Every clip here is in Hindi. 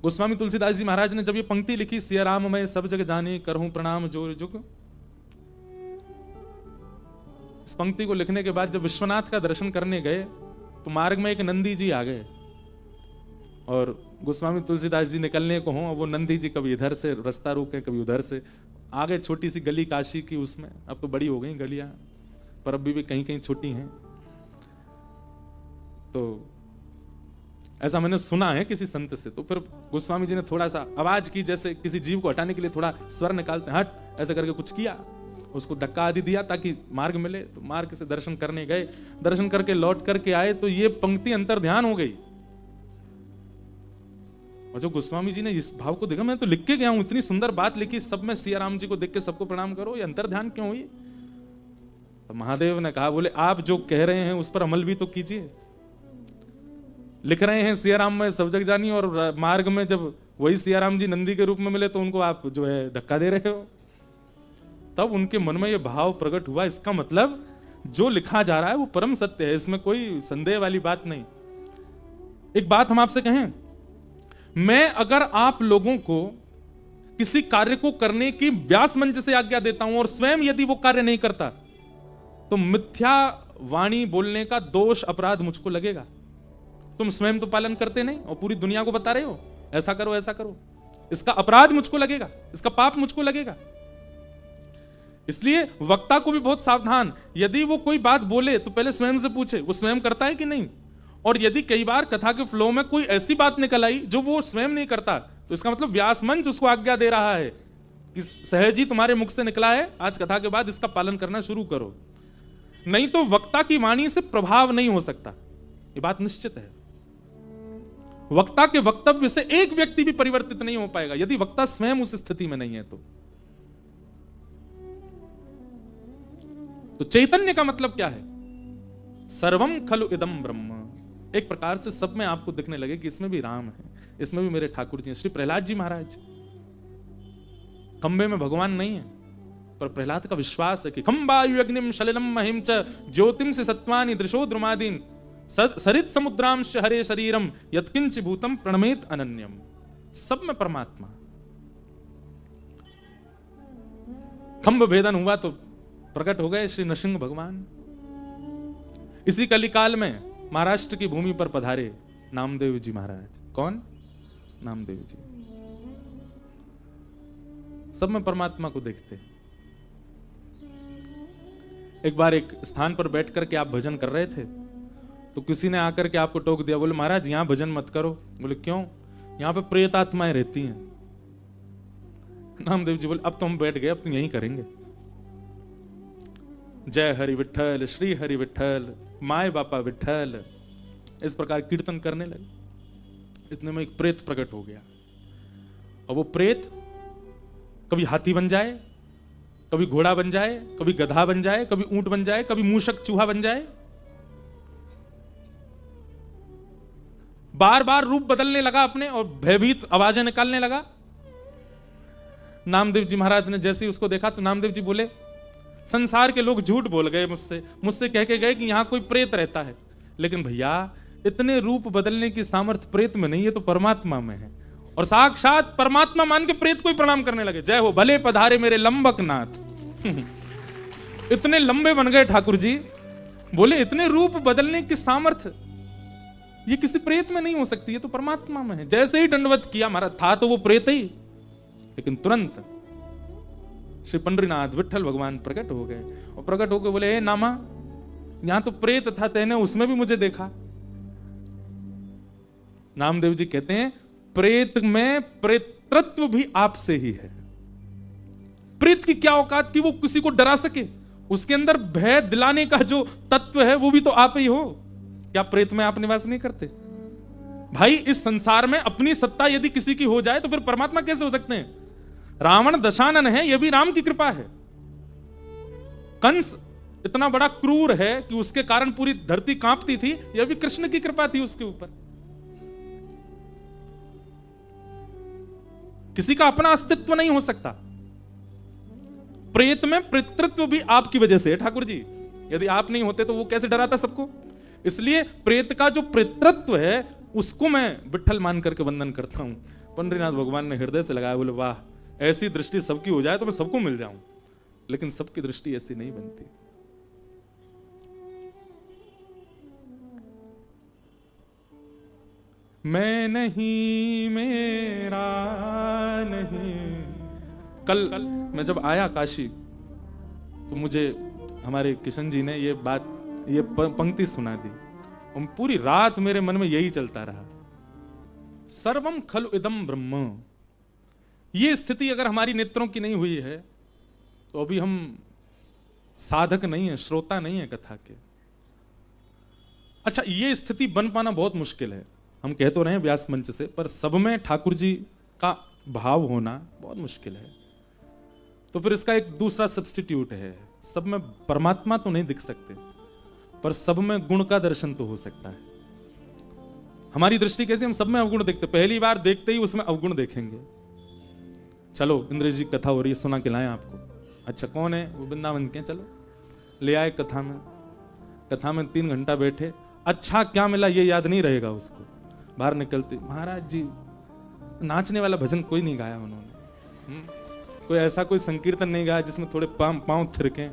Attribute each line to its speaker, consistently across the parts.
Speaker 1: गोस्वामी तुलसीदास जी महाराज ने जब ये पंक्ति लिखी, सिया राम मैं सब जग जाने करहूं प्रणाम जोर जुग, इस पंक्ति को लिखने के बाद जब विश्वनाथ का दर्शन करने गए तो मार्ग में एक नंदी जी आ गए और गोस्वामी तुलसीदास जी निकलने को हों, वो नंदी जी कभी इधर से रास्ता रोके कभी उधर से आगे। छोटी सी गली काशी की, उसमें अब तो बड़ी हो गई गलियां, पर अभी भी कहीं कहीं छोटी हैं। तो ऐसा मैंने सुना है किसी संत से। तो फिर गोस्वामी जी ने थोड़ा सा आवाज की, जैसे किसी जीव को हटाने के लिए थोड़ा स्वर निकालते हैं, हट, ऐसे करके कुछ किया, उसको धक्का आदि दिया ताकि मार्ग मिले। तो मार्ग से दर्शन करने गए, दर्शन करके लौट करके आए तो ये पंक्ति अंतर ध्यान हो गई। और जो गोस्वामी जी ने इस भाव को देखा, मैं तो लिख के गया हूं, इतनी सुंदर बात लिखी, सब में सिया राम जी को देख के सबको प्रणाम करो, ये अंतर ध्यान क्यों हुई? तो महादेव ने कहा, बोले आप जो कह रहे हैं उस पर अमल भी तो कीजिए। लिख रहे हैं सिया राम में सब जग जानी, और मार्ग में जब वही सिया राम जी नंदी के रूप में मिले तो उनको आप जो है धक्का दे रहे हो। तब उनके मन में ये भाव प्रकट हुआ, इसका मतलब जो लिखा जा रहा है वो परम सत्य है, इसमें कोई संदेह वाली बात नहीं। एक बात हम आपसे कहें, मैं अगर आप लोगों को किसी कार्य को करने की व्यास मंच से आज्ञा देता हूं और स्वयं यदि वो कार्य नहीं करता तो मिथ्या वाणी बोलने का दोष अपराध मुझको लगेगा। तुम स्वयं तो पालन करते नहीं और पूरी दुनिया को बता रहे हो ऐसा करो ऐसा करो, इसका अपराध मुझको लगेगा, इसका पाप मुझको लगेगा। इसलिए वक्ता को भी बहुत सावधान, यदि वो कोई बात बोले तो पहले स्वयं से पूछे वो स्वयं करता है कि नहीं। और यदि कई बार कथा के फ्लो में कोई ऐसी बात निकल आई जो वो स्वयं नहीं करता तो इसका मतलब व्यास मंच उसको आज्ञा दे रहा है कि सहज ही तुम्हारे मुख से निकला है, आज कथा के बाद इसका पालन करना शुरू करो, नहीं तो वक्ता की वाणी से प्रभाव नहीं हो सकता। ये बात निश्चित है। वक्ता के वक्तव्य से एक व्यक्ति भी परिवर्तित नहीं हो पाएगा यदि वक्ता स्वयं उस स्थिति में नहीं है। तो चैतन्य का मतलब क्या है? सर्वम खलु इदम ब्रह्म। एक प्रकार से सब में आपको दिखने लगे कि इसमें भी राम है, इसमें भी मेरे ठाकुर जी हैं। श्री प्रहलाद जी महाराज, खंबे में भगवान नहीं है पर प्रहलाद का विश्वास है कि खंबायु अग्निम शलिलम महिम च ज्योतिम से सत्वानि दृशो द्रुमादीन सरित समुद्रांश हरे शरीरम यत्किंच भूतम प्रणमेत अनन्यम। सब में परमात्मा। खंब भेदन हुआ तो प्रकट हो गए श्री नृसिंह भगवान। इसी कलिकाल में महाराष्ट्र की भूमि पर पधारे नामदेव जी महाराज। कौन? नामदेव जी। सब में परमात्मा को देखते। एक बार एक स्थान पर बैठ करके आप भजन कर रहे थे तो किसी ने आकर के आपको टोक दिया, बोले महाराज यहां भजन मत करो। बोले क्यों? यहां पे प्रेत आत्माएं रहती हैं। नामदेव जी बोले अब तो हम बैठ गए, अब तो यहीं करेंगे। जय हरि विठल, श्री हरि विठल, माय बापा विठल, इस प्रकार कीर्तन करने लगे। इतने में एक प्रेत प्रकट हो गया और वो प्रेत कभी हाथी बन जाए, कभी घोड़ा बन जाए, कभी गधा बन जाए, कभी ऊंट बन जाए, कभी मूषक चूहा बन जाए, बार बार रूप बदलने लगा अपने और भयभीत आवाजें निकालने लगा। नामदेव जी महाराज ने जैसे ही उसको देखा तो नामदेव जी बोले, संसार के लोग झूठ बोल गए मुझसे कह के गए कि यहां कोई प्रेत रहता है, लेकिन भैया इतने रूप बदलने की सामर्थ्य प्रेत में नहीं है तो परमात्मा में है। और साक्षात परमात्मा मान के प्रेत को ही प्रणाम करने लगे। जय हो भले पधारे मेरे लंबक नाथ। इतने लंबे बन गए ठाकुर जी। बोले इतने रूप बदलने की सामर्थ्य ये किसी प्रेत में नहीं हो सकती, ये तो परमात्मा में है। जैसे ही दंडवत किया, महाराज था तो वो प्रेत ही, लेकिन तुरंत श्री पंडरीनाथ विठल भगवान प्रकट हो गए और प्रकट होकर बोले, ए नामा, यहां तो प्रेत था, तेने उसमें भी मुझे देखा। नामदेव जी कहते हैं प्रेत में प्रेतत्व भी आपसे ही है। प्रेत की क्या औकात कि वो किसी को डरा सके, उसके अंदर भय दिलाने का जो तत्व है वो भी तो आप ही हो। क्या प्रेत में आप निवास नहीं करते? भाई इस संसार में अपनी सत्ता यदि किसी की हो जाए तो फिर परमात्मा कैसे हो सकते हैं? रावण दशानन है, यह भी राम की कृपा है। कंस इतना बड़ा क्रूर है कि उसके कारण पूरी धरती कांपती थी, यह भी कृष्ण की कृपा थी उसके ऊपर। किसी का अपना अस्तित्व नहीं हो सकता। प्रेत में पितृत्व भी आपकी वजह से है ठाकुर जी। यदि आप नहीं होते तो वो कैसे डराता सबको? इसलिए प्रेत का जो पितृत्व है उसको मैं विट्ठल मान करके वंदन करता हूं। पंडरीनाथ भगवान ने हृदय से लगाया, बोले वाह, ऐसी दृष्टि सबकी हो जाए तो मैं सबको मिल जाऊं। लेकिन सबकी दृष्टि ऐसी नहीं बनती। मैं नहीं, मेरा नहीं। कल मैं जब आया काशी तो मुझे हमारे किशन जी ने ये पंक्ति सुना दी और पूरी रात मेरे मन में यही चलता रहा, सर्वम खलु इदम ब्रह्म। ये स्थिति अगर हमारी नेत्रों की नहीं हुई है तो अभी हम साधक नहीं है, श्रोता नहीं है कथा के। अच्छा, ये स्थिति बन पाना बहुत मुश्किल है। हम कह तो रहे हैं व्यास मंच से, पर सब में ठाकुर जी का भाव होना बहुत मुश्किल है। तो फिर इसका एक दूसरा सब्स्टिट्यूट है, सब में परमात्मा तो नहीं दिख सकते, पर सब में गुण का दर्शन तो हो सकता है। हमारी दृष्टि कैसी, हम सब में अवगुण देखते, पहली बार देखते ही उसमें अवगुण देखेंगे। चलो इंद्र जी कथा हो रही है, सुना के लाएं आपको। अच्छा कौन है वो? वृंदावन के। चलो ले आए कथा में 3 घंटा बैठे। अच्छा क्या मिला ये याद नहीं रहेगा उसको। बाहर निकलते, महाराज जी नाचने वाला भजन कोई नहीं गाया उन्होंने, कोई ऐसा कोई संकीर्तन नहीं गाया जिसमें थोड़े पांव थिरके।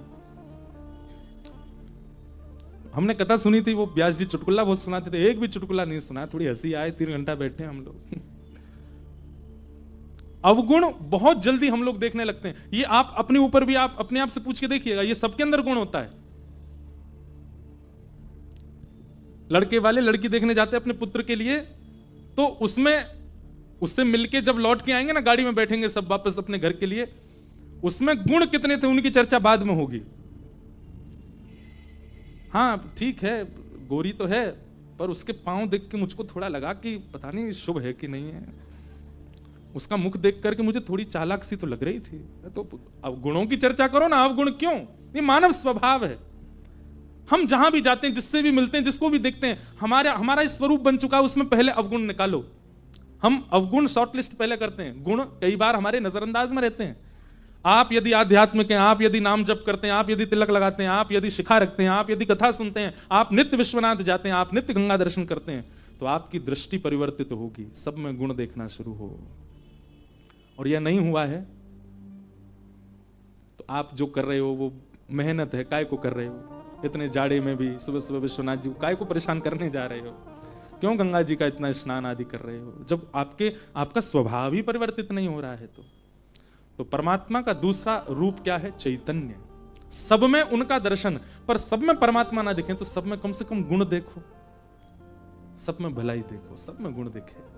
Speaker 1: हमने कथा सुनी थी, वो व्यास जी चुटकुला बहुत सुनाते थे, एक भी चुटकुला नहीं सुना। थोड़ी हंसी आए, 3 घंटा बैठे हम लोग। अवगुण बहुत जल्दी हम लोग देखने लगते हैं। ये आप अपने ऊपर भी आप अपने आप से पूछ के देखिएगा, ये सबके अंदर गुण होता है। लड़के वाले लड़की देखने जाते हैं अपने पुत्र के लिए, तो उससे मिलके जब लौट के आएंगे ना, गाड़ी में बैठेंगे सब वापस अपने घर के लिए, उसमें गुण कितने थे उनकी चर्चा बाद में होगी। हाँ ठीक है, गोरी तो है, पर उसके पांव देख के मुझको थोड़ा लगा कि पता नहीं शुभ है कि नहीं है। उसका मुख देख करके मुझे थोड़ी चालाक सी तो लग रही थी। तो अब गुणों की चर्चा करो ना, अवगुण क्यों? ये मानव स्वभाव है। हम जहां भी जाते हैं, जिससे भी मिलते हैं, जिसको भी देखते हैं, हमारा स्वरूप बन चुका है, उसमें पहले अवगुण निकालो। हम अवगुण शॉर्टलिस्ट पहले करते हैं, गुण कई बार हमारे नजरअंदाज में रहते हैं। आप यदि आध्यात्मिक हैं, आप यदि नाम जप करते हैं, आप यदि तिलक लगाते हैं, आप यदि शिखा रखते हैं, आप यदि कथा सुनते हैं, आप नित्य विश्वनाथ जाते हैं, आप नित्य गंगा दर्शन करते हैं, तो आपकी दृष्टि परिवर्तित होगी, सब में गुण देखना शुरू हो। और यह नहीं हुआ है तो आप जो कर रहे हो वो मेहनत है, काय को कर रहे हो? इतने जाड़े में भी सुबह सुबह विश्वनाथ जी काय को परेशान करने जा रहे हो? क्यों गंगा जी का इतना स्नान आदि कर रहे हो, जब आपका स्वभाव ही परिवर्तित नहीं हो रहा है? तो परमात्मा का दूसरा रूप क्या है? चैतन्य। सब में उनका दर्शन, पर सब में परमात्मा ना दिखे तो सब में कम से कम गुण देखो, सब में भलाई देखो, सब में गुण देखे।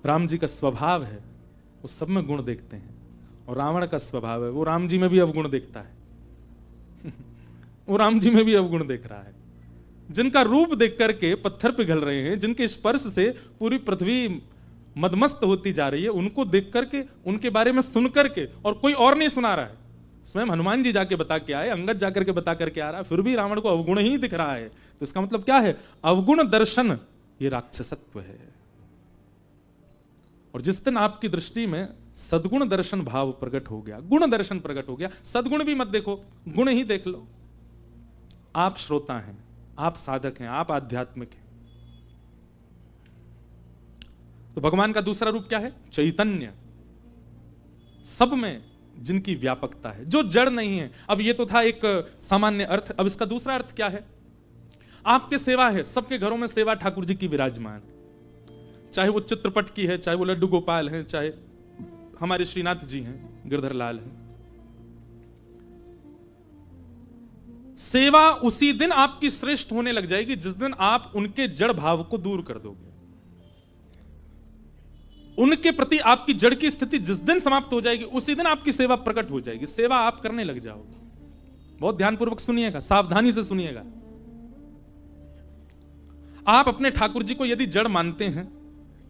Speaker 1: राम जी का स्वभाव है वो सब में गुण देखते हैं, और रावण का स्वभाव है वो राम जी में भी अवगुण देखता है। वो राम जी में भी अवगुण देख रहा है। जिनका रूप देख करके पत्थर पिघल रहे हैं, जिनके स्पर्श से पूरी पृथ्वी मदमस्त होती जा रही है, उनको देख करके, उनके बारे में सुन करके, और कोई और नहीं सुना रहा है, स्वयं हनुमान जी जाके बता के आए, अंगद जाकर के बता करके आ रहा है, फिर भी रावण को अवगुण ही दिख रहा है। तो इसका मतलब क्या है? अवगुण दर्शन ये राक्षसत्व है। और जिस दिन आपकी दृष्टि में सद्गुण दर्शन भाव प्रकट हो गया, गुण दर्शन प्रकट हो गया, सद्गुण भी मत देखो, गुण ही देख लो। आप श्रोता हैं, आप साधक हैं, आप आध्यात्मिक हैं। तो भगवान का दूसरा रूप क्या है? चैतन्य। सब में जिनकी व्यापकता है, जो जड़ नहीं है। अब ये तो था एक सामान्य अर्थ, अब इसका दूसरा अर्थ क्या है? आपके सेवा है, सबके घरों में सेवा ठाकुर जी की विराजमान, चाहे वो चित्रपट की है, चाहे वो लड्डू गोपाल हैं, चाहे हमारे श्रीनाथ जी हैं, गिरधर लाल हैं। सेवा उसी दिन आपकी श्रेष्ठ होने लग जाएगी जिस दिन आप उनके जड़ भाव को दूर कर दोगे। उनके प्रति आपकी जड़ की स्थिति जिस दिन समाप्त हो जाएगी, उसी दिन आपकी सेवा प्रकट हो जाएगी, सेवा आप करने लग जाओगे। बहुत ध्यानपूर्वक सुनिएगा, सावधानी से सुनिएगा। आप अपने ठाकुर जी को यदि जड़ मानते हैं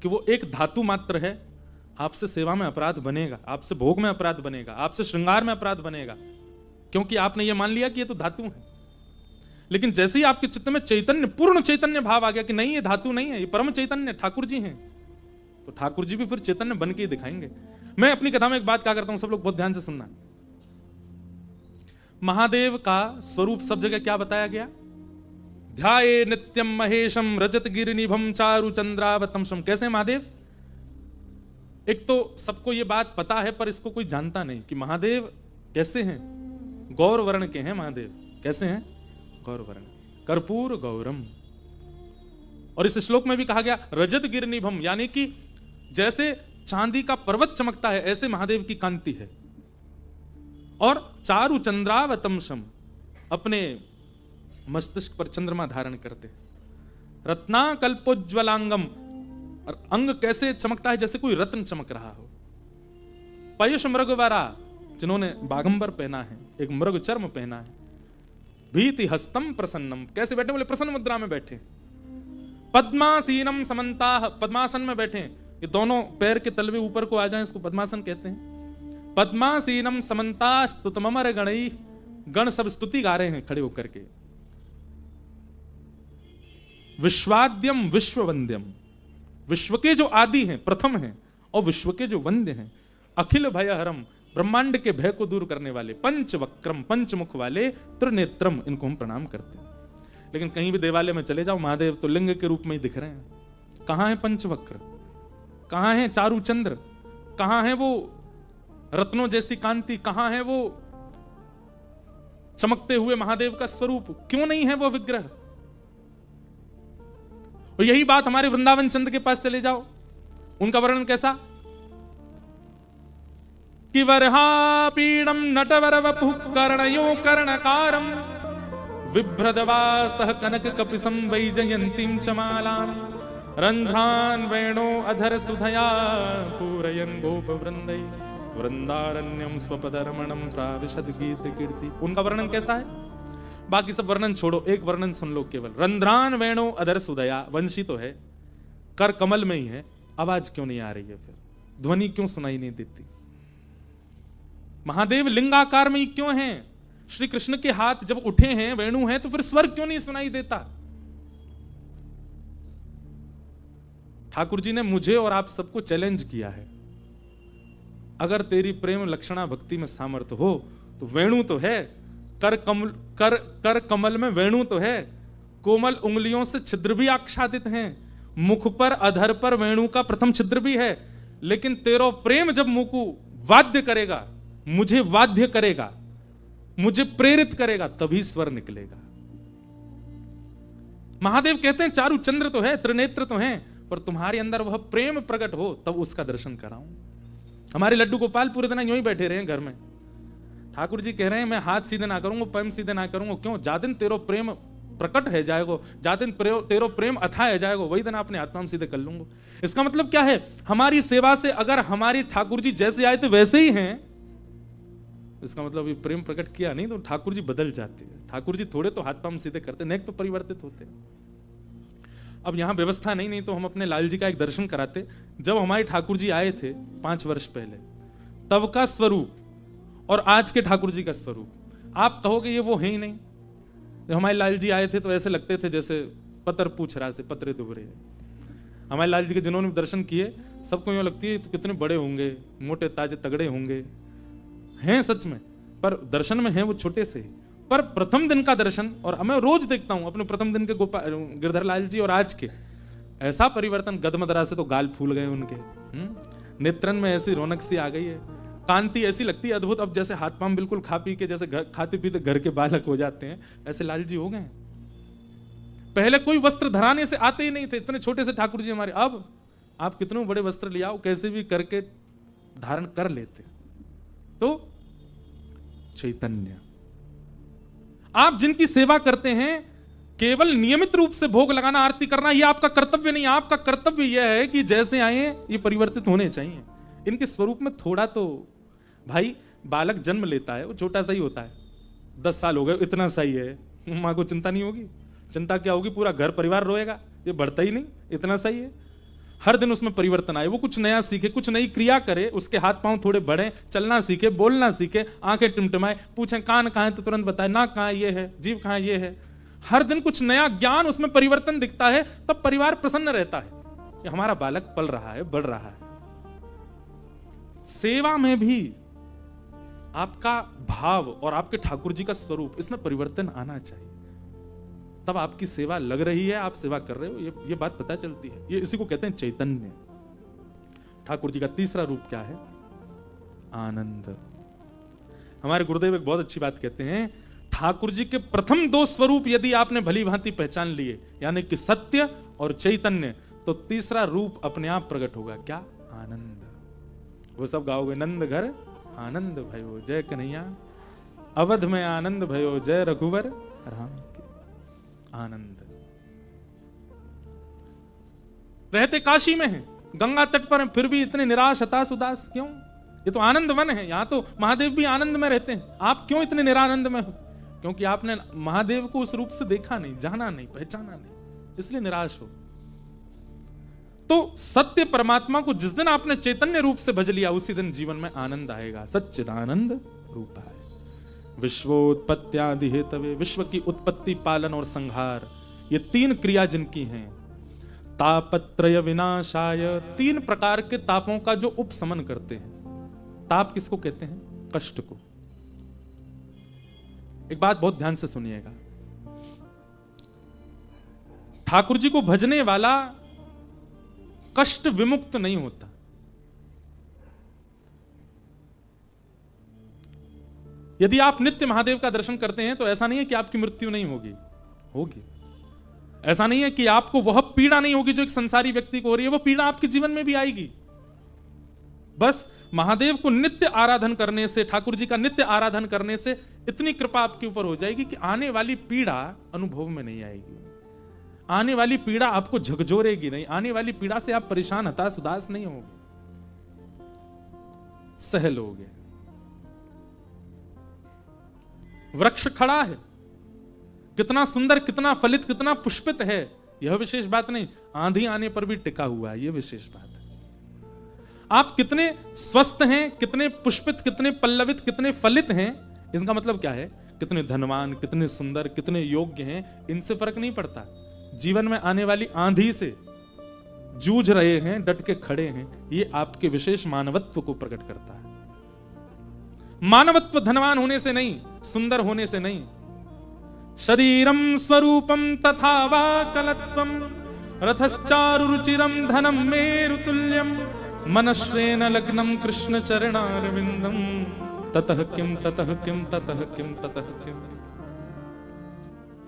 Speaker 1: कि वो एक धातु मात्र है, आपसे सेवा में अपराध बनेगा, आपसे भोग में अपराध बनेगा, आपसे श्रृंगार में अपराध बनेगा, क्योंकि आपने ये मान लिया कि ये तो धातु है। लेकिन जैसे ही आपके चित्त में चैतन्य, पूर्ण चैतन्य भाव आ गया कि नहीं ये धातु नहीं है, ये परम चैतन्य ठाकुर जी हैं, तो ठाकुर जी भी फिर चैतन्य बन के ही दिखाएंगे। मैं अपनी कथा में एक बात कहा करता हूं, सब लोग बहुत ध्यान से सुनना। महादेव का स्वरूप सब जगह क्या बताया गया? ध्याये नित्यम महेशम रजत गिरिनिभम चारु चंद्रावतंसम। कैसे महादेव? एक तो सबको ये बात पता है पर इसको कोई जानता नहीं कि महादेव कैसे हैं। गौर वर्ण के हैं महादेव। कैसे हैं? गौर वर्ण, कर्पूर गौरम। और इस श्लोक में भी कहा गया रजत गिरिनिभम, यानी कि जैसे चांदी का पर्वत चमकता है ऐसे महादेव की कांति है। और चारु चंद्रावतंसम, अपने मस्तिष्क पर चंद्रमा धारण करते। रत्नाकल्पोज्ज्वलांगम, और अंग कैसे चमकता है जैसे कोई रत्न चमक रहा हो। पयुष मृगवरा, जिन्होंने बागंबर पहना है, एक मृग चर्म पहना है। भीति हस्तम प्रसन्नम, कैसे बैठे? बोले प्रसन्न मुद्रा में बैठे। पद्मासीनम समन्ताः, पद्मासन में बैठे। ये दोनों पैर के तलवे ऊपर को आ जाएं, इसको पद्मासन कहते हैं। पद्मासीनम समन्ता स्तुतमर गणई, गण सब स्तुति गा रहे हैं खड़े होकर के। विश्वाद्यम विश्ववंद्यम, विश्व के जो आदि हैं, प्रथम हैं, और विश्व के जो वंद्य हैं। अखिल भयहरम, ब्रह्मांड के भय को दूर करने वाले। पंचवक्रम, पंचमुख वाले। त्रिनेत्रम, इनको हम प्रणाम करते हैं। लेकिन कहीं भी देवालय में चले जाओ, महादेव तो लिंग के रूप में ही दिख रहे हैं। कहां है पंचवक्र? कहां है चारु चंद्र? कहां है वो रत्नों जैसी कांति? कहां है वो चमकते हुए महादेव का स्वरूप? क्यों नहीं है वो विग्रह? और यही बात हमारे वृंदावन चंद के पास चले जाओ, उनका वर्णन कैसा? कि वरहापीडम नटवर वपुः कर्णयो कर्णकारम, बिभ्रदवासः कनक कपिसं वैजयन्तीं च मालां, रन्ध्रान् वेणो अधर सुधया पूरयन् गोपवृन्दै, वृंदारण्यम स्वपदरमणम प्राविशद गीत कीर्ति। उनका वर्णन कैसा है? बाकी सब वर्णन छोड़ो, एक वर्णन सुन लो केवल। रंध्रान वेणो अधर सुदया, वंशी तो है, कर कमल में ही है, आवाज क्यों नहीं आ रही है? फिर ध्वनि क्यों सुनाई नहीं देती? महादेव लिंगाकार में ही क्यों हैं? श्री कृष्ण के हाथ जब उठे हैं, वेणु हैं, तो फिर स्वर क्यों नहीं सुनाई देता? ठाकुर जी ने मुझे और आप सबको चैलेंज किया है, अगर तेरी प्रेम लक्षणा भक्ति में सामर्थ्य हो तो वेणु तो है, कर कमल में वेणु तो है, कोमल उंगलियों से छिद्र भी आच्छादित हैं, मुख पर अधर पर वेणु का प्रथम छिद्र भी है। लेकिन तेरो प्रेम जब मुकु वाद्य करेगा, मुझे वाद्य करेगा, मुझे प्रेरित करेगा, तभी स्वर निकलेगा। महादेव कहते हैं चारु चंद्र तो है, त्रिनेत्र तो है, पर तुम्हारे अंदर वह प्रेम प्रकट हो तब उसका दर्शन कराऊं। हमारे लड्डू गोपाल पूरे दिन यूं ही बैठे रहे घर में। ठाकुर जी कह रहे हैं मैं हाथ सीधे ना करूंगा, पैर सीधे ना करूंगा। क्यों? जा दिन तेरो प्रेम प्रकट है जाएगो, जा दिन तेरो प्रेम अथाह है जाएगो, वही दिन अपने आत्मा में सीधे कर लूंगा। इसका मतलब क्या है? हमारी सेवा से अगर हमारी ठाकुर जी जैसे आए थे वैसे ही हैं, इसका मतलब ये प्रेम प्रकट किया नहीं तो ठाकुर जी बदल जाते हैं। ठाकुर जी थोड़े तो हाथ पांव सीधे करते, नेक तो परिवर्तित होते। अब यहां व्यवस्था नहीं तो हम अपने लाल जी का एक दर्शन कराते। जब हमारे ठाकुर जी आए थे 5 वर्ष पहले, तब का स्वरूप और आज के ठाकुर जी का स्वरूप, आप कहोगे ये वो है ही नहीं। जब हमारे लाल जी आए थे तो ऐसे लगते थे जैसे पतर पूछ रहा से पतरे दुबरे। हमारे लाल जी के जिन्होंने दर्शन किए सबको यूं लगती है तो कितने बड़े होंगे, मोटे ताजे तगड़े होंगे। हैं सच में, पर दर्शन में हैं वो छोटे से। पर प्रथम दिन का दर्शन, और मैं रोज देखता हूं अपने प्रथम दिन के गिरधर लाल जी और आज के, ऐसा परिवर्तन। गदमदरा से तो गाल फूल गए उनके, नेत्रन में ऐसी रौनक सी आ गई है, कांति ऐसी लगती है अद्भुत। अब जैसे हाथ पांव बिल्कुल खा पी के जैसे खाते पीते घर के बालक हो जाते हैं, ऐसे लाल जी हो गए। पहले कोई वस्त्र धराने से आते ही नहीं थे, इतने छोटे से ठाकुर जी हमारे। अब आप कितने बड़े वस्त्र ले आओ, कैसे भी करके धारण कर लेते। तो चैतन्य, आप जिनकी सेवा करते हैं, केवल नियमित रूप से भोग लगाना, आरती करना, यह आपका कर्तव्य नहीं। आपका कर्तव्य यह है कि जैसे आए ये परिवर्तित होने चाहिए। इनके स्वरूप में थोड़ा तो, भाई बालक जन्म लेता है वो छोटा सा ही होता है, 10 साल हो गए इतना सा ही है, मां को चिंता नहीं होगी। चिंता क्या होगी? पूरा घर परिवार रोएगा, ये बढ़ता ही नहीं, इतना सा ही है। हर दिन उसमें परिवर्तन आए, वो कुछ नया सीखे, कुछ नई क्रिया करे, उसके हाथ पांव थोड़े बढ़े, चलना सीखे, बोलना सीखे, आंखें टिमटिमाए, पूछें कान कहां है तो तुरंत बताए, नाक कहां ये है, जीभ कहां ये है। हर दिन कुछ नया ज्ञान, उसमें परिवर्तन दिखता है, तब परिवार प्रसन्न रहता है कि हमारा बालक पल रहा है, बढ़ रहा है। सेवा में भी आपका भाव और आपके ठाकुर जी का स्वरूप, इसमें परिवर्तन आना चाहिए। तब आपकी सेवा लग रही है, आप सेवा कर रहे हो, ये बात पता चलती है। ये इसी को कहते हैं चैतन्य। ठाकुर जी का तीसरा रूप क्या है? आनंद। हमारे गुरुदेव एक बहुत अच्छी बात कहते हैं, ठाकुर जी के प्रथम दो स्वरूप यदि आपने भली भांति पहचान लिए, यानी कि सत्य और चैतन्य, तो तीसरा रूप अपने आप प्रकट होगा। क्या? आनंद। वो सब गाओगे, नंद घर आनंद भयो जय कन्हैया, अवध में आनंद भयो जय रघुवर राम की। आनंद। रहते काशी में हैं, गंगा तट पर हैं, फिर भी इतने निराश हताश उदास क्यों? ये तो आनंद वन है, यहां तो महादेव भी आनंद में रहते हैं, आप क्यों इतने निरानंद में हो? क्योंकि आपने महादेव को उस रूप से देखा नहीं, जाना नहीं, पहचाना नहीं, इसलिए निराश हो। तो सत्य परमात्मा को जिस दिन आपने चैतन्य रूप से भज लिया, उसी दिन जीवन में आनंद आएगा। सच्चिदानंद रूपाय विश्वोत्पत्त्यादि हेतवे, विश्व की उत्पत्ति, पालन और संहार, ये तीन क्रिया जिनकी हैं। तापत्रय विनाशाय, तीन प्रकार के तापों का जो उपशमन करते हैं। ताप किसको कहते हैं? कष्ट को। एक बात बहुत ध्यान से सुनिएगा, ठाकुर जी को भजने वाला कष्ट विमुक्त नहीं होता। यदि आप नित्य महादेव का दर्शन करते हैं तो ऐसा नहीं है कि आपकी मृत्यु नहीं होगी, होगी। ऐसा नहीं है कि आपको वह पीड़ा नहीं होगी जो एक संसारी व्यक्ति को हो रही है, वो पीड़ा आपके जीवन में भी आएगी। बस महादेव को नित्य आराधन करने से, ठाकुर जी का नित्य आराधन करने से इतनी कृपा आपके ऊपर हो जाएगी कि आने वाली पीड़ा अनुभव में नहीं आएगी, आने वाली पीड़ा आपको झकझोरेगी नहीं, आने वाली पीड़ा से आप परेशान हताश उदास नहीं होगे, सह लोगे। वृक्ष खड़ा है, कितना सुंदर, कितना फलित, कितना पुष्पित है, यह विशेष बात नहीं, आंधी आने पर भी टिका हुआ है, यह विशेष बात है। आप कितने स्वस्थ हैं, कितने पुष्पित, कितने पल्लवित, कितने फलित हैं, इसका मतलब क्या है? कितने धनवान, कितने सुंदर, कितने योग्य हैं, इनसे फर्क नहीं पड़ता। जीवन में आने वाली आंधी से जूझ रहे हैं, डट के खड़े हैं, ये आपके विशेष मानवत्व को प्रकट करता है। मानवत्व धनवान होने से नहीं, सुंदर होने से नहीं। शरीरम स्वरूपम तथा वा कलत्वम रथश्चारुरुचिरम धनम मेरुतुल्यम मनश्रेण लग्नम कृष्ण चरणारविंदम ततः किम ततः किम ततः किम ततः किम।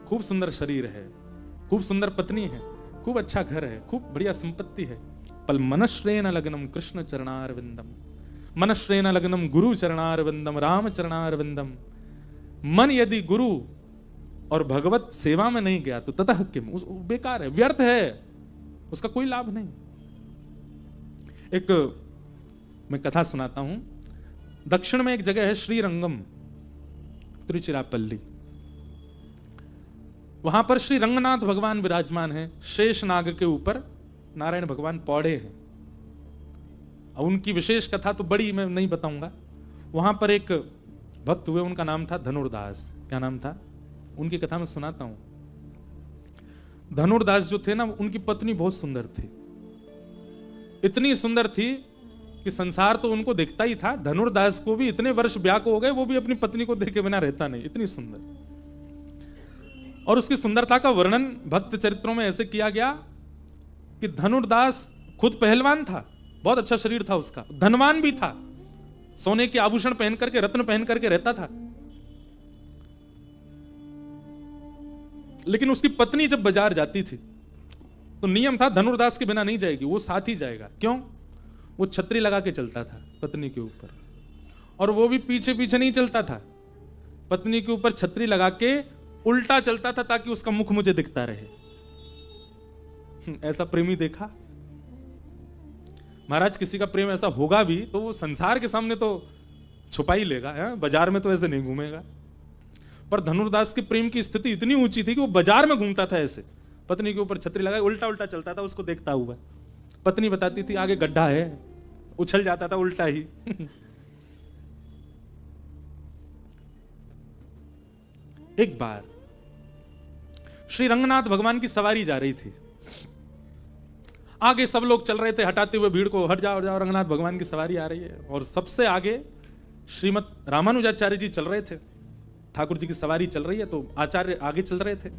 Speaker 1: खूब सुंदर शरीर है, खूब सुंदर पत्नी है, खूब अच्छा घर है, खूब बढ़िया संपत्ति है, पल मनश्रेण लग्नम कृष्ण चरणारविंदम, मनश्रेण लग्नम गुरु चरणारविंदम राम चरणारविंदम। मन यदि गुरु और भगवत सेवा में नहीं गया तो ततः किम, बेकार है, व्यर्थ है, उसका कोई लाभ नहीं। एक मैं कथा सुनाता हूं। दक्षिण में एक जगह है श्रीरंगम, तिरुचिरापल्ली। वहां पर श्री रंगनाथ भगवान विराजमान है, शेष नाग के ऊपर नारायण भगवान पौड़े हैं। अब उनकी विशेष कथा तो बड़ी मैं नहीं बताऊंगा। वहां पर एक भक्त हुए, उनका नाम था धनुर्दास। क्या नाम था? उनकी कथा मैं सुनाता हूं। धनुर्दास जो थे ना, उनकी पत्नी बहुत सुंदर थी, इतनी सुंदर थी कि संसार तो उनको देखता ही था। धनुर्दास को भी इतने वर्ष ब्याह को हो गए, वो भी अपनी पत्नी को देखे बिना रहता नहीं, इतनी सुंदर। और उसकी सुंदरता का वर्णन भक्त चरित्रों में ऐसे किया गया कि धनुर्दास खुद पहलवान था, बहुत अच्छा शरीर था उसका, धनवान भी था, सोने के आभूषण पहन करके, रत्न पहन करके रहता था। लेकिन उसकी पत्नी जब बाजार जाती थी तो नियम था धनुर्दास के बिना नहीं जाएगी, वो साथ ही जाएगा। क्यों? वो छतरी लगा के चलता था पत्नी के ऊपर, और वो भी पीछे पीछे नहीं चलता था, पत्नी के ऊपर छतरी लगा के उल्टा चलता था ताकि उसका मुख मुझे दिखता रहे। ऐसा प्रेमी देखा? महाराज, किसी का प्रेम ऐसा होगा भी तो वो संसार के सामने तो छुपा ही लेगा, बाजार में तो ऐसे नहीं घूमेगा। पर धनुर्दास के प्रेम की स्थिति इतनी ऊंची थी कि वो बाजार में घूमता था ऐसे, पत्नी के ऊपर छतरी लगाए उल्टा उल्टा चलता था, उसको देखता हुआ। पत्नी बताती थी आगे गड्ढा है, उछल जाता था उल्टा ही। एक बार श्री रंगनाथ भगवान की सवारी जा रही थी, आगे सब लोग चल रहे थे हटाते हुए भीड़ को, हट जाओ हट जाओ, रंगनाथ भगवान की सवारी आ रही है। और सबसे आगे श्रीमद रामानुजाचार्य जी चल रहे थे, ठाकुर जी की सवारी चल रही है तो आचार्य आगे चल रहे थे।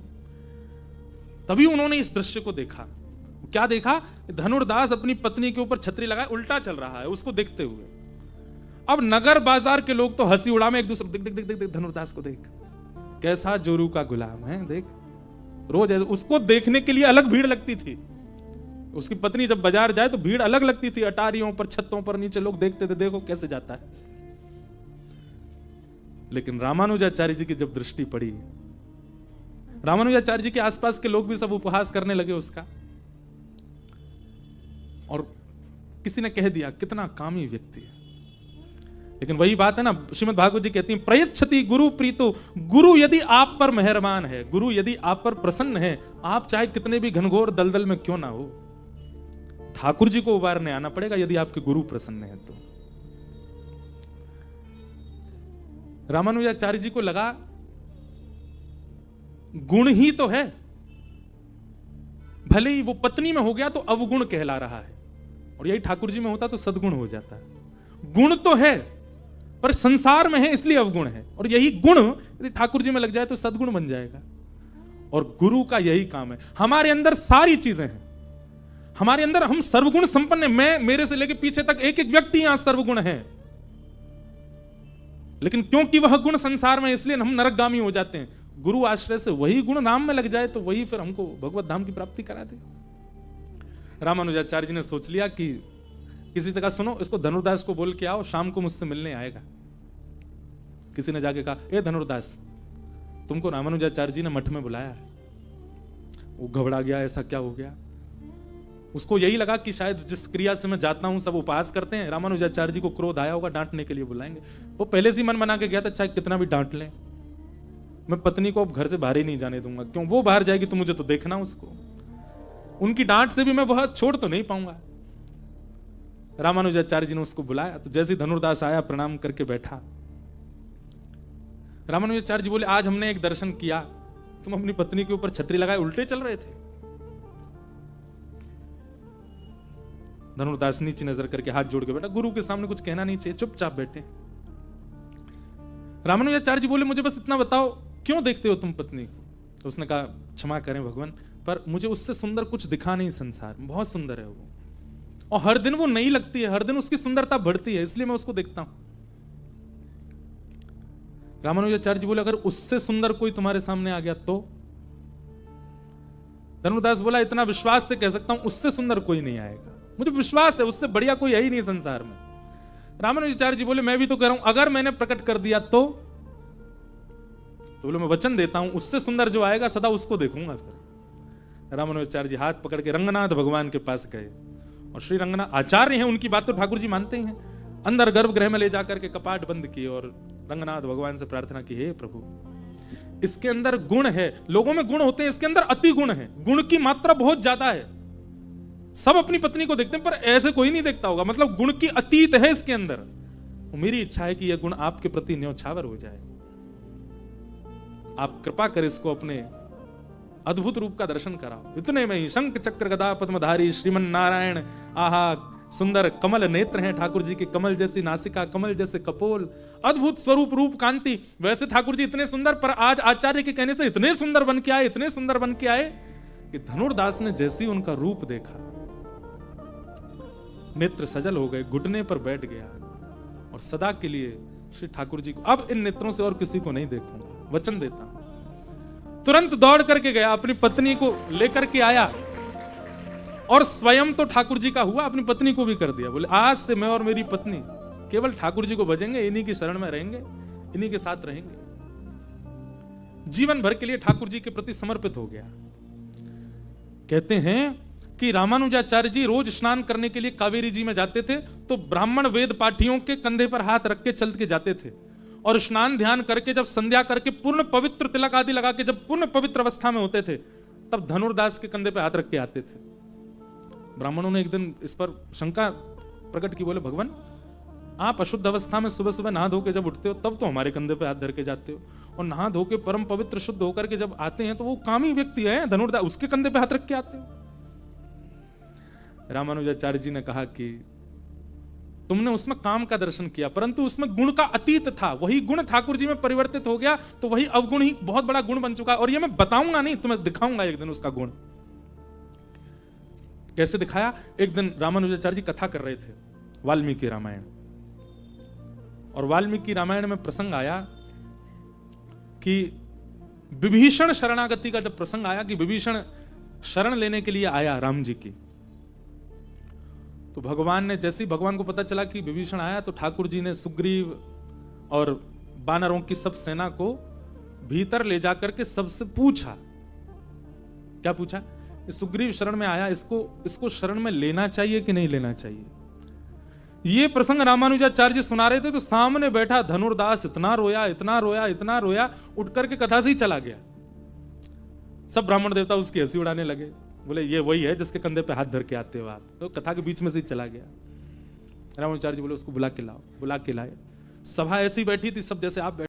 Speaker 1: तभी उन्होंने इस दृश्य को देखा। क्या देखा? धनुर्दास अपनी पत्नी के ऊपर छतरी लगाए उल्टा चल रहा है, उसको देखते हुए। अब नगर बाजार के लोग तो हंसी उड़ा में एक दूसरे, देख देख देख देख धनुर्दास को देख, कैसा जोरू का गुलाम है, देख। रोज उसको देखने के लिए अलग भीड़ लगती थी। उसकी पत्नी जब बाजार जाए तो भीड़ अलग लगती थी, अटारियों पर, छतों पर, नीचे लोग देखते थे, देखो कैसे जाता है। लेकिन रामानुजाचार्य जी की जब दृष्टि पड़ी, रामानुजाचार्य जी के आसपास के लोग भी सब उपहास करने लगे उसका, और किसी ने कह दिया कितना कामी व्यक्ति है। लेकिन वही बात है ना, श्रीमद् भागवत जी कहती हैं, प्रयच्छति गुरु प्रीतो, गुरु यदि आप पर मेहरबान है, गुरु यदि आप पर प्रसन्न है, आप चाहे कितने भी घनघोर दलदल में क्यों ना हो, ठाकुर जी को उबारने आना पड़ेगा यदि आपके गुरु प्रसन्न है तो। रामानुजाचार्य जी को लगा गुण ही तो है, भले ही वो पत्नी में हो गया तो अवगुण कहला रहा है, और यही ठाकुर जी में होता तो सद्गुण हो जाता है। गुण तो है पर संसार में है इसलिए अवगुण है, और यही गुण यदि ठाकुर जी में लग जाए तो सद्गुण बन जाएगा। और गुरु का यही काम है। हमारे अंदर सारी चीजें हैं, हमारे अंदर हम सर्वगुण संपन्न हैं। मैं, मेरे से लेके पीछे तक एक एक व्यक्ति यहां सर्वगुण है, लेकिन क्योंकि वह गुण संसार में, इसलिए हम नरकगामी हो जाते हैं। गुरु आश्रय से वही गुण नाम में लग जाए तो वही फिर हमको भगवत धाम की प्राप्ति करा दे। रामानुजाचार्य जी ने सोच लिया कि किसी से कहा, सुनो इसको धनुर्दास को बोल के आओ, शाम को मुझसे मिलने आएगा। किसी ने जाके कहा, ए धनुर्दास, तुमको रामानुजाचार्य जी ने मठ में बुलाया है। वो घबरा गया, ऐसा क्या हो गया? उसको यही लगा कि शायद जिस क्रिया से मैं जाता हूं सब उपहास करते हैं, रामानुजाचार्य जी को क्रोध आया होगा, डांटने के लिए बुलाएंगे। वो पहले से ही मन बना के गया था, चाहे कितना भी डांट लें, मैं पत्नी को अब घर से बाहर ही नहीं जाने दूंगा। क्यों? वो बाहर जाएगी तो मुझे तो देखना उसको, उनकी डांट से भी मैं वह छोड़ तो नहीं पाऊंगा। रामानुजाचार्य जी ने उसको बुलाया, तो जैसे धनुर्दास आया प्रणाम करके बैठा, रामानुजाचार्य जी बोले, आज हमने एक दर्शन किया, तुम अपनी पत्नी के ऊपर छतरी लगाए उल्टे चल रहे थे। धनुर्दास नीचे नजर करके हाथ जोड़ के बैठा, गुरु के सामने कुछ कहना नहीं चाहिए, चुपचाप बैठे। रामानुजाचार्य जी बोले, मुझे बस इतना बताओ, क्यों देखते हो तुम पत्नी को? तो उसने कहा, क्षमा करें भगवान, पर मुझे उससे सुंदर कुछ दिखा नहीं संसार में, बहुत सुंदर है वो, और हर दिन वो नई लगती है, हर दिन उसकी सुंदरता बढ़ती है, इसलिए मैं उसको देखता हूं। रामानुजाचार्य जी बोले, अगर उससे सुंदर कोई तुम्हारे सामने आ गया तो? धनुर्दास बोला, इतना विश्वास से कह सकता हूं, उससे सुंदर कोई नहीं आएगा, मुझे विश्वास है, उससे बढ़िया कोई है ही नहीं संसार में। रामानुजाचार्य जी बोले, मैं भी तो कह रहा हूं, अगर मैंने प्रकट कर दिया तो बोले, मैं वचन देता हूं, उससे सुंदर जो आएगा सदा उसको देखूंगा। फिर रामानुजाचार्य जी हाथ पकड़ के रंगनाथ भगवान के पास गए, और श्री रंगनाथ आचार्य हैं, उनकी बात तो ठाकुर जी मानते ही हैं। अंदर गर्भगृह में ले जाकर के कपाट बंद किए और रंगनाथ भगवान से प्रार्थना की, हे प्रभु, इसके अंदर गुण है, लोगों में गुण होते हैं, इसके अंदर अति गुण है, गुण की मात्रा बहुत ज्यादा है। सब अपनी पत्नी को देखते हैं पर ऐसे कोई नहीं देखता होगा, मतलब गुण की अतीत है इसके अंदर। मेरी इच्छा है कि यह गुण आपके प्रति न्यौछावर हो जाए, आप कृपा कर इसको अपने अद्भुत रूप का दर्शन कराओ। इतने में ही शंख चक्र गदा पद्मधारी श्रीमन नारायण, आहा सुंदर कमल नेत्र हैं ठाकुर जी के, कमल जैसी नासिका, कमल जैसे कपोल, अद्भुत स्वरूप रूप कांति। वैसे ठाकुर जी इतने सुंदर, पर आज आचार्य के कहने से इतने सुंदर बन के आए, इतने सुंदर बन के आए कि धनुर्दास ने जैसी उनका रूप देखा, नेत्र सजल हो गए, घुटने पर बैठ गया, और सदा के लिए श्री ठाकुर जी को, अब इन नेत्रों से और किसी को नहीं देखूंगा, वचन देता हूं। तुरंत दौड़ करके गया, अपनी पत्नी को लेकर के आया, और स्वयं तो ठाकुर जी का हुआ, अपनी पत्नी को भी कर दिया। बोले, आज से मैं और मेरी पत्नी केवल ठाकुर जी को भजेंगे, इन्हीं की शरण में रहेंगे, इन्हीं के साथ रहेंगे। जीवन भर के लिए ठाकुर जी के प्रति समर्पित हो गया। कहते हैं कि रामानुजाचार्य जी रोज स्नान करने के लिए कावेरी जी में जाते थे, तो ब्राह्मण वेद पाठियों के कंधे पर हाथ रख के चल के जाते थे, और स्नान ध्यान करके जब संध्या करके पूर्ण पवित्र तिलक आदि लगा के जब पूर्ण पवित्र अवस्था में होते थे, तब धनुर्दास के कंधे पे हाथ रख के आते थे। ब्राह्मणों ने एक दिन इस पर शंका प्रकट की, बोले, भगवान आप अशुद्ध अवस्था में सुबह सुबह नहा धो के जब उठते हो तब तो हमारे कंधे पे हाथ धर के जाते हो, और नहा धो के परम पवित्र शुद्ध होकर के जब आते हैं तो वो कामी व्यक्ति है धनुर्दास, उसके कंधे पे हाथ रख के आते हो। रामानुजाचार्य जी ने कहा कि तुमने उसमें काम का दर्शन किया, परंतु उसमें गुण का अतीत था, वही गुण ठाकुर जी में परिवर्तित हो गया, तो वही अवगुण ही बहुत बड़ा गुण बन चुका। और ये मैं बताऊंगा नहीं, तुम्हें दिखाऊंगा एक दिन उसका गुण। कैसे दिखाया? एक दिन रामानुजाचार्य जी कथा कर रहे थे वाल्मीकि रामायण, और वाल्मीकि रामायण में प्रसंग आया कि विभीषण शरणागति का जब प्रसंग आया कि विभीषण शरण लेने के लिए आया राम जी की, तो भगवान ने, जैसे ही भगवान को पता चला कि विभीषण आया, तो ठाकुर जी ने सुग्रीव और वानरों की सब सेना को भीतर ले जाकर के सबसे पूछा। क्या पूछा? सुग्रीव शरण में आया, इसको शरण में लेना चाहिए कि नहीं लेना चाहिए? ये प्रसंग रामानुजाचार्य जी सुना रहे थे, तो सामने बैठा धनुर्दास इतना रोया, इतना रोया, इतना रोया, उठ करके कथा से ही चला गया। सब ब्राह्मण देवता उसकी हंसी उड़ाने लगे, बोले ये वही है जिसके कंधे पे हाथ धर के आते हो आप, तो कथा के बीच में से ही चला गया। रामानुजाचार्य जी बोले उसको बुला के लाओ। बुला के लाए। सभा ऐसी बैठी थी, सब जैसे आप बैठे